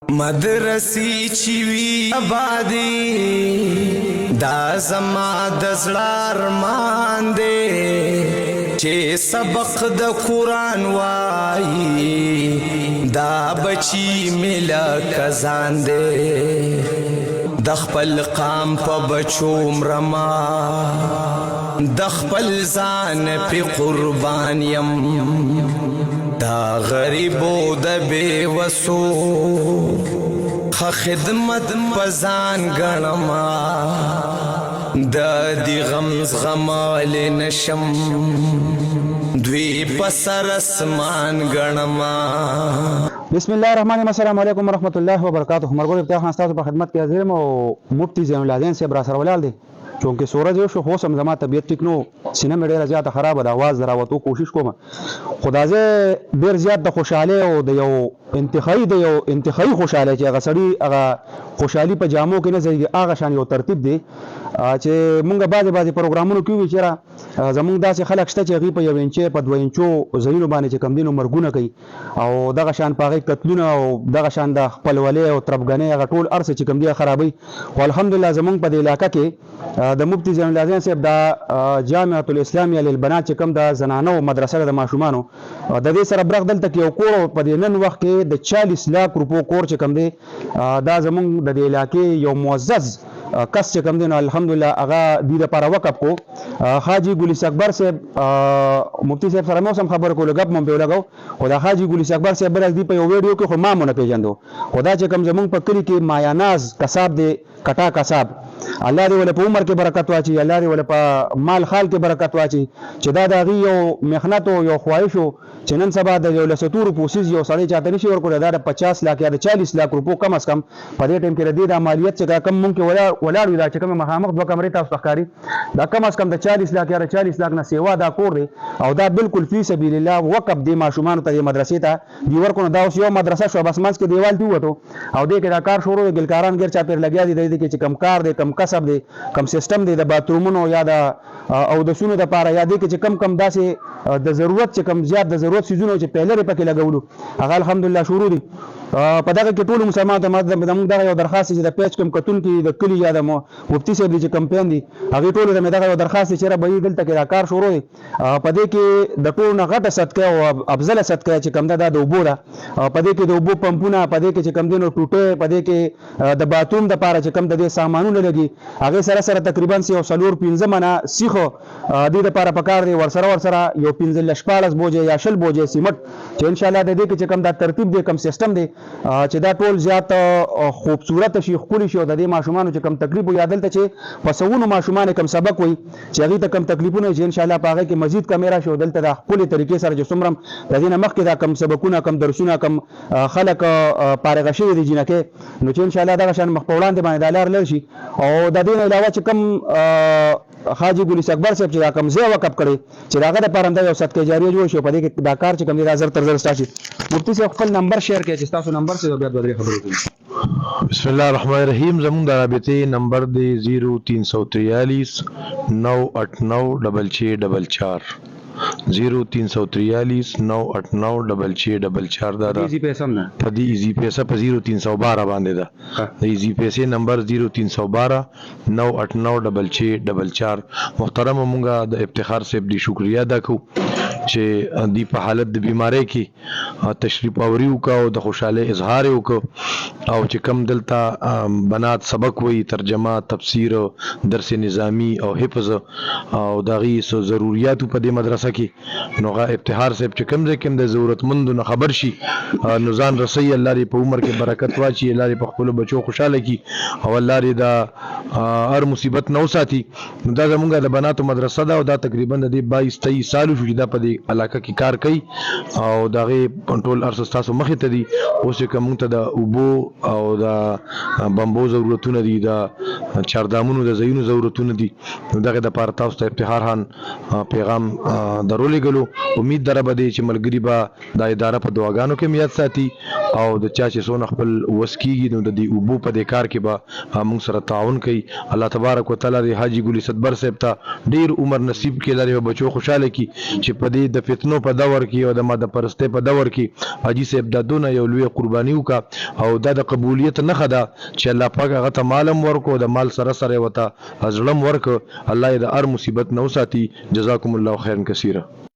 مدرسی چوی آبادی دا زما د زړه ارمان دی چې سبق د قرآن وایي دا بچی ملا کزان دی د خپل قام په بچو مرما د خپل ځان په قربان یم دا غریبو د بے وسو خدمت پزان گنما دا دی غمز غمال نشم دوی پسر اسمان گنما. بسم الله الرحمن الرحیم. السلام علیکم ورحمۃ اللہ وبرکاتہ. مرګور ابتدا خان تاسو په خدمت کې حاضر یم او مفتی زین العابدین صاحب را سره ولال دي چونکه سورج یو شو هوسم زما طبیعت ټیک نو سینه مې ډیره زیاته خراب ده आवाज دراوتو کوشش کوم خدا زه ډیر زیات د خوشاله او د یو انتخابي خوشاله چې هغه سړی هغه خوشحالي په جامو کې نه ځایږي هغه شان یو ترتیب دی چې مونږ بعضې پروګرامونو کې وی چېرې زمونږ داسې خلک شته چې هغوی په 1 انچو په 2 انچو ځایونو باندې چې کم دي نو مرګونه کوي او دغه شان په هغې قتلونه او دغه شان د خپلولۍ او تربګنۍ هغه ټول هر څه چې کم دي خرابوي. خو الحمدلله زمونږ په دې علاقه کې د مفتی زین العابدین صاحب د جامعة الاسلامیه للبنات چې کوم د زنانو مدرسه د ماشومانو د دې سره برخ دلته کې یو کور په دې نن وخت کې د 40 لک روپو کور چې کوم دی دا زمونږ د دې علاقې یو معزز کس چې کوم دی نو الحمدلله هغه دې لپاره وقف کو حاجی ګلیس اکبر صاحب مفتی صاحب سره مو سم خبر کولو غب مونږ به لګاو خو دا حاجی ګلیس اکبر صاحب بل دې په یو ویډیو کې خو ما مونږ پیژندو خدا چې کوم زمونږ په کلی کې مایاناز کساب دی کټا کساب الله دې ول په عمر کې برکت واچي الله دې ول په مال خال کې برکت واچي چې دا د یو مهنت او یو خواهش چې نن سبا د یو لسطور پوسیز یو سړی چاته نشي ورکول دا د 50 لک یا د 40 لک روپو کم از کم په دې ټیم کې د دې د مالیت چې کم مونږ کې ولاړ وي دا چې کوم مخامخ دوه کمرې تاسو ښکاری دا کم از کم د 40 لک یا د 40 لک نه سیوا دا کور دی او دا بالکل فی سبیل الله وقف دی ماشومان ته مدرسې ته دی ورکو دا اوس یو مدرسه شو بس منځ کې دیوال دی وته او دې کې دا کار شروع دی ګلکاران غیر چا پیر لګیا دي د دې کې چې کم کار دی کم کسب دی کم سیستم دی د باترومونو یا د او د سونو د پاره یا دې کې چې کم داسې د ضرورت چې کم زیات د ضرورت سيزونو چې پهلې پکې لګولو هغه الحمدلله شروع دي په دغه کې ټول مسلمانانو ته موږ دغه یو درخواست چې د پیج کم کتون کې د کلی یا د مفتی صاحب چې کمپین دي هغه ټول ته دغه یو درخواست چې را به دلته کې دا کار شروع دي په دې کې د ټول نه غټه صدقه او افضل صدقه چې کم ده د اوبو ده په دې کې د اوبو پمپونه په دې کې چې کم دینو ټوټه په دې کې د باتوم د پاره چې کم د دې سامانونه لګي هغه سره تقریبا یو سلور 15 منه سیخو دې لپاره پکار دی ورسره یو 15 14 بوجه یا شل بوجه سیمټ چې ان شاء الله د دې کې چې کم دا ترتیب دی کم سیستم دی چې دا ټول زیات خوبصورت شي خولي شي د دې ماشومانو چې کم تکلیف وي عدالت چې پسونو ماشومان کم سبق وي چې هغه ته کم تکلیفونه چې ان شاء الله پاغه کې مزید کیمرا شو دلته د خپل طریقې سره چې څومره د دې مخکې دا کم سبقونه کم درسونه کم خلک فارغ شي دي جنکه نو چې ان شاء الله دا شان مخ په وړاندې باندې دلار لرشي او د دې علاوه چې کم حاجی ګلیس اکبر صاحب چې دا کم ځای وقف کړي چې داغه د پرنده یو صدقه جاریه جوړ شي په دې کې دا کار چې کم دی زر تر زر ستاسو مفتی صاحب خپل نمبر شیر کړئ چې تاسو نمبر څه بیا بدري خبرې کوي. بسم الله الرحمن الرحیم. زمون د رابطې نمبر دی 0343 989 0343 989 دا ایزی پیسې هم نه په دې ایزی پیسې په 0312 باندې ده د ایزی پیسې نمبر 0312 989 محترم مونږه د افتخار صاحب دی شکریا ادا کوو چې دی په حالت د بیماری کې تشریف اوري وکاو د خوشاله اظهار وکاو او چې کم دلته بنات سبق وي ترجمه تفسیر درس نظامی او حفظ او دغه ضرورت په دې مدرسه کې نوغه افتخار صاحب چې کم ځکه د ضرورتمندو نه خبر شي نوزان رسي الله لري په عمر کې برکت واچي الله لري په خپل بچو خوشاله کی او الله لري دا هر مصیبت نو ساتي دا زمونږ د بناتو مدرسه ده او دا تقریبا د 22-23 سال شو چې دا په دې علاقه کې کار کوي او دغه کنټرول ارسستاسو مخې ته دي اوس کوم ته د اوبو او د بمبو ضرورتونه دي د چاردامونو د ځایونو ضرورتونه دي نو دغه د پاره تاسو ته افتخار خان پیغام درولې غلو امید در به دي چې ملګری به د اداره په دعاګانو کې میاد ساتي او د چا چې سونه خپل وسکیږي نو د دې اوبو په دې کار کې به موږ سره تعاون کوي الله تبارک وتعالى د حاجی ګلی صدبر صاحب ته ډیر عمر نصیب کړي لري بچو خوشاله کی چې په دې د فتنو په دور کې او د ماده پرسته په دور کې حاجی صاحب د دونه یو لوی قرباني وکا او د قبولیت نه خدا چې الله پاک هغه ته مالم ورکو د مال سره سره وتا ازلم ورک الله د هر مصیبت نو ساتي جزاکم الله خیرن کثیره